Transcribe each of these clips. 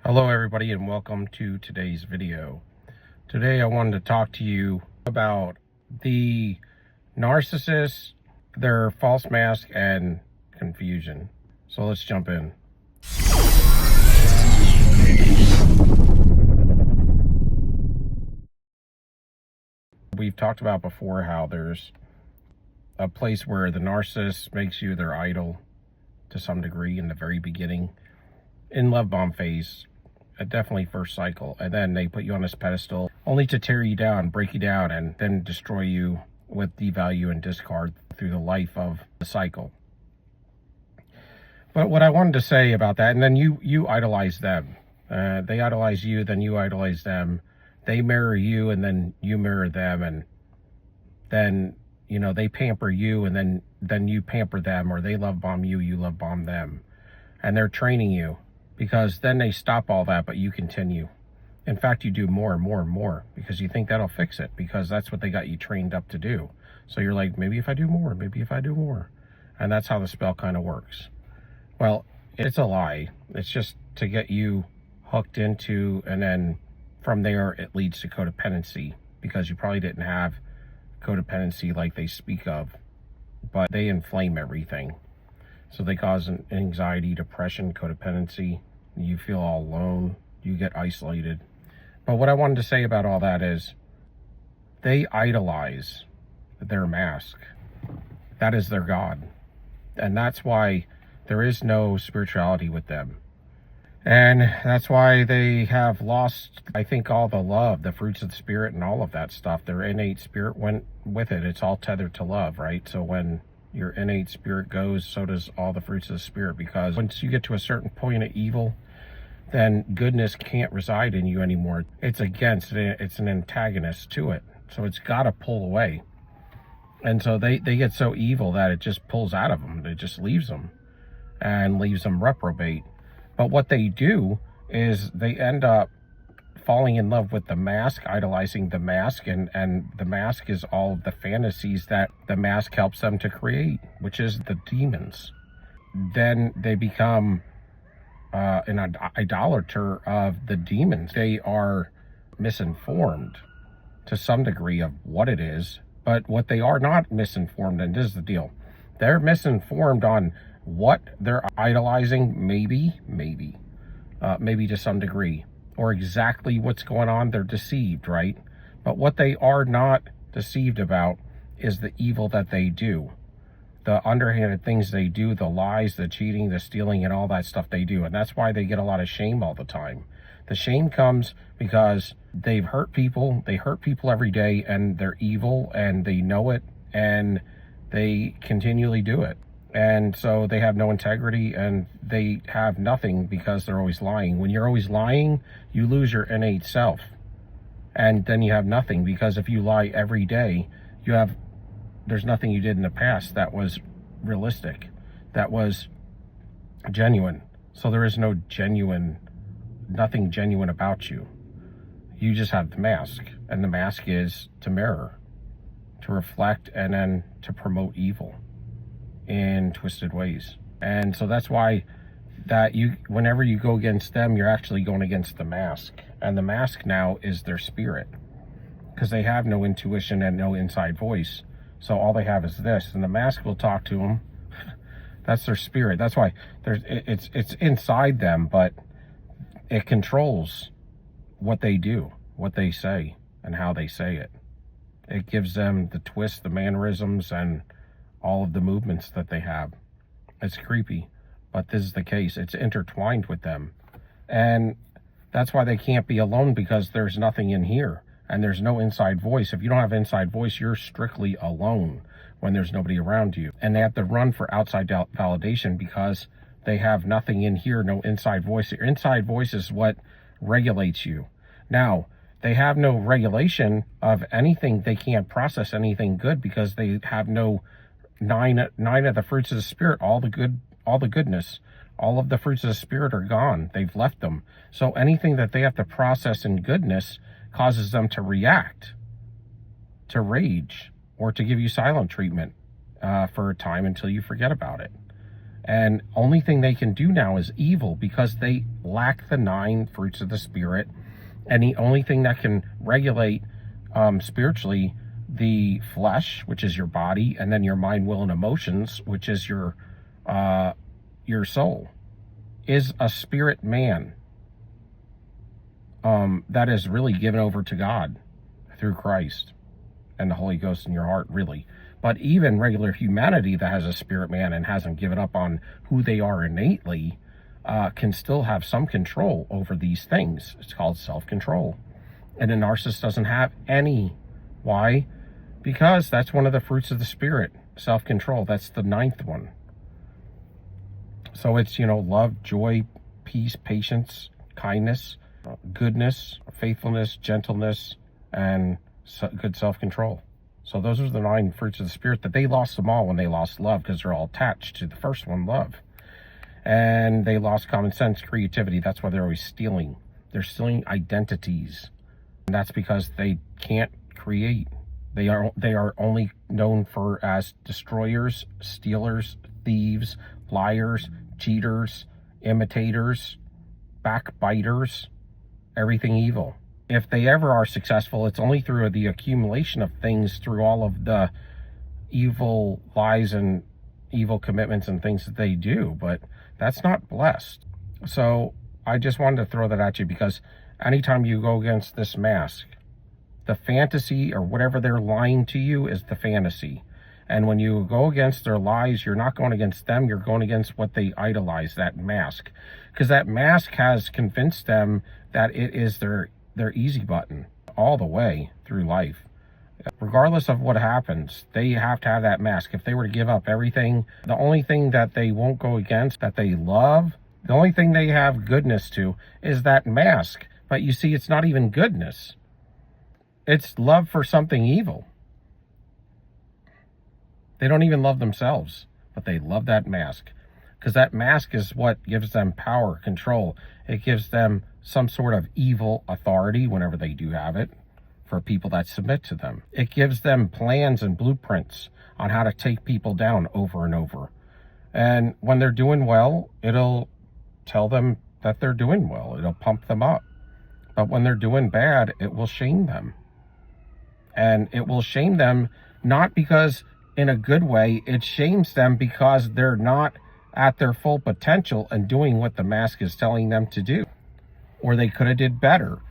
Hello everybody and welcome to today's video. Today I wanted to talk to you about the narcissist, their false mask, and confusion. So let's jump in. We've talked about before how there's a place where the narcissist makes you their idol to some degree in the very beginning, in love bomb phase. Definitely first cycle, and then they put you on this pedestal only to tear you down, break you down, and then destroy you with devalue and discard through the life of the cycle. But what I wanted to say about that, and then you idolize them. They idolize you, then you idolize them. They mirror you, and then you mirror them, and then they pamper you, and then you pamper them, or they love bomb you, you love bomb them, and they're training you. Because then they stop all that, but you continue. In fact, you do more and more and more because you think that'll fix it, because that's what they got you trained up to do. So you're like, maybe if I do more, maybe if I do more. And that's how the spell kind of works. Well, it's a lie. It's just to get you hooked into, and then from there it leads to codependency, because you probably didn't have codependency like they speak of, but they inflame everything. So they cause anxiety, depression, codependency. You feel all alone. You get isolated. But what I wanted to say about all that is they idolize their mask. That is their God. And that's why there is no spirituality with them. And that's why they have lost, I think, all the love, the fruits of the Spirit and all of that stuff. Their innate spirit went with it. It's all tethered to love, right? So when your innate spirit goes, so does all the fruits of the Spirit, because once you get to a certain point of evil, then goodness can't reside in you anymore. It's an antagonist to it. So it's got to pull away. And so they get so evil that it just pulls out of them. It just leaves them and leaves them reprobate. But what they do is they end up falling in love with the mask, idolizing the mask, and the mask is all of the fantasies that the mask helps them to create, which is the demons. Then they become an idolater of the demons. They are misinformed to some degree of what it is, but what they are not misinformed, and this is the deal, they're misinformed on what they're idolizing, maybe to some degree, or exactly what's going on. They're deceived, right? But what they are not deceived about is the evil that they do, the underhanded things they do, the lies, the cheating, the stealing, and all that stuff they do. And that's why they get a lot of shame all the time. The shame comes because they've hurt people. They hurt people every day, and they're evil, and they know it, and they continually do it. And so they have no integrity, and they have nothing because they're always lying. When you're always lying, you lose your innate self. And then you have nothing, because if you lie every day, there's nothing you did in the past that was realistic, that was genuine. So there is nothing genuine about you. You just have the mask, and the mask is to mirror, to reflect, and then to promote evil in twisted ways. And so that's why whenever you go against them, you're actually going against the mask. And the mask now is their spirit, because they have no intuition and no inside voice. So all they have is this, and the mask will talk to them. That's their spirit. That's why it's inside them, but it controls what they do, what they say, and how they say it. It gives them the twist, the mannerisms, and all of the movements that they have. It's creepy, but this is the case. It's intertwined with them. And that's why they can't be alone, because there's nothing in here, and there's no inside voice. If you don't have inside voice, you're strictly alone when there's nobody around you. And they have to run for outside validation because they have nothing in here, no inside voice. Your inside voice is what regulates you. Now, they have no regulation of anything. They can't process anything good because they have no nine of the fruits of the Spirit. All the goodness, all of the fruits of the Spirit are gone. They've left them. So anything that they have to process in goodness causes them to react, to rage, or to give you silent treatment for a time until you forget about it. And only thing they can do now is evil, because they lack the 9 fruits of the Spirit. And the only thing that can regulate spiritually the flesh, which is your body, and then your mind, will, and emotions, which is your soul, is a spirit man that is really given over to God through Christ and the Holy Ghost in your heart, really. But even regular humanity that has a spirit man and hasn't given up on who they are innately can still have some control over these things. It's called self-control. And a narcissist doesn't have any. Why? Because that's one of the fruits of the Spirit, self-control. That's the 9th one. So it's, love, joy, peace, patience, kindness, goodness, faithfulness, gentleness, and good self-control. So those are the 9 fruits of the Spirit, that they lost them all when they lost love, because they're all attached to the first one, love. And they lost common sense, creativity. That's why they're always stealing. They're stealing identities. And that's because they can't create. They are only known as destroyers, stealers, thieves, liars, cheaters, imitators, backbiters, everything evil. If they ever are successful, it's only through the accumulation of things, through all of the evil lies and evil commitments and things that they do, but that's not blessed. So I just wanted to throw that at you, because anytime you go against this mask, the fantasy or whatever they're lying to you is the fantasy. And when you go against their lies, you're not going against them, you're going against what they idolize, that mask. Because that mask has convinced them that it is their easy button all the way through life. Regardless of what happens, they have to have that mask. If they were to give up everything, the only thing that they won't go against, that they love, the only thing they have goodness to, is that mask. But you see, it's not even goodness. It's love for something evil. They don't even love themselves, but they love that mask. Because that mask is what gives them power, control. It gives them some sort of evil authority whenever they do have it, for people that submit to them. It gives them plans and blueprints on how to take people down over and over. And when they're doing well, it'll tell them that they're doing well. It'll pump them up. But when they're doing bad, it will shame them. And it will shame them not because in a good way, it shames them because they're not at their full potential and doing what the mask is telling them to do. Or they could have did better.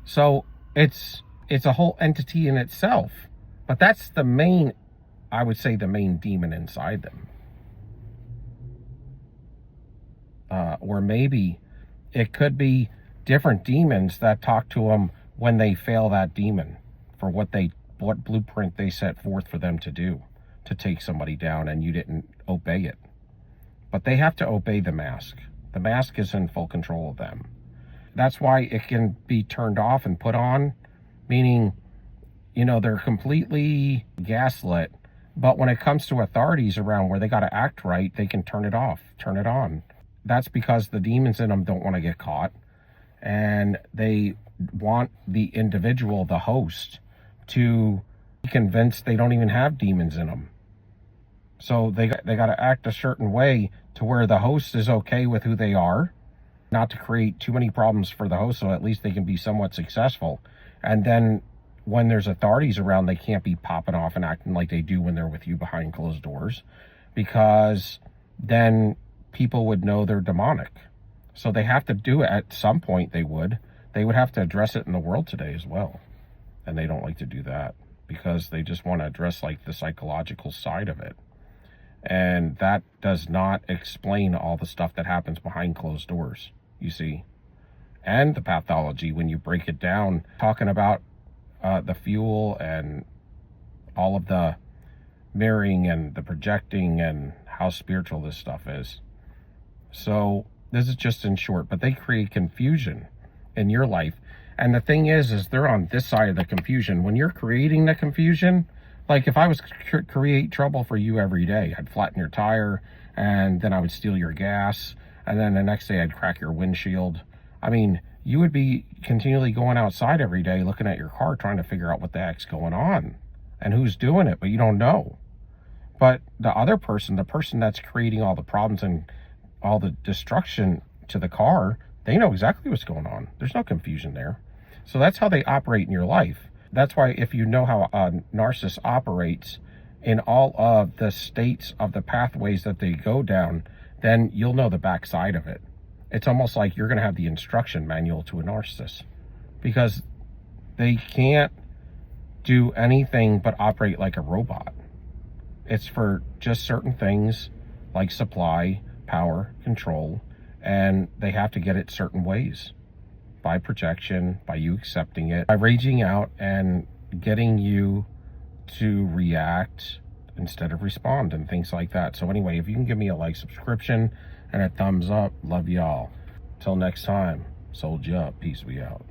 So it's a whole entity in itself. But that's the main, I would say, the main demon inside them. Or maybe it could be different demons that talk to them when they fail that demon for what blueprint they set forth for them to do, to take somebody down, and you didn't obey it. But they have to obey the mask. The mask is in full control of them. That's why it can be turned off and put on, meaning, they're completely gaslit. But when it comes to authorities around where they got to act right, they can turn it off, turn it on. That's because the demons in them don't want to get caught. And they want the individual, the host, to be convinced they don't even have demons in them. So they got to act a certain way to where the host is okay with who they are, not to create too many problems for the host, so at least they can be somewhat successful. And then when there's authorities around, they can't be popping off and acting like they do when they're with you behind closed doors, because then people would know they're demonic. So they have to do it at some point. They would have to address it in the world today as well. And they don't like to do that because they just want to address like the psychological side of it. And that does not explain all the stuff that happens behind closed doors, you see. And the pathology, when you break it down, talking about the fuel and all of the mirroring and the projecting and how spiritual this stuff is. So this is just in short, but they create confusion in your life. And the thing is they're on this side of the confusion. When you're creating the confusion, like if I was to create trouble for you every day, I'd flatten your tire, and then I would steal your gas, and then the next day I'd crack your windshield. I mean, you would be continually going outside every day looking at your car trying to figure out what the heck's going on and who's doing it, but you don't know. But the other person, the person that's creating all the problems and all the destruction to the car, they know exactly what's going on. There's no confusion there. So that's how they operate in your life. That's why if you know how a narcissist operates in all of the states of the pathways that they go down, then you'll know the backside of it. It's almost like you're going to have the instruction manual to a narcissist, because they can't do anything but operate like a robot. It's for just certain things like supply, power, control, and they have to get it certain ways. By projection, by you accepting it, by raging out and getting you to react instead of respond and things like that. So anyway, if you can give me a like, subscription, and a thumbs up, love y'all. Till next time, sold you up. Peace, we out.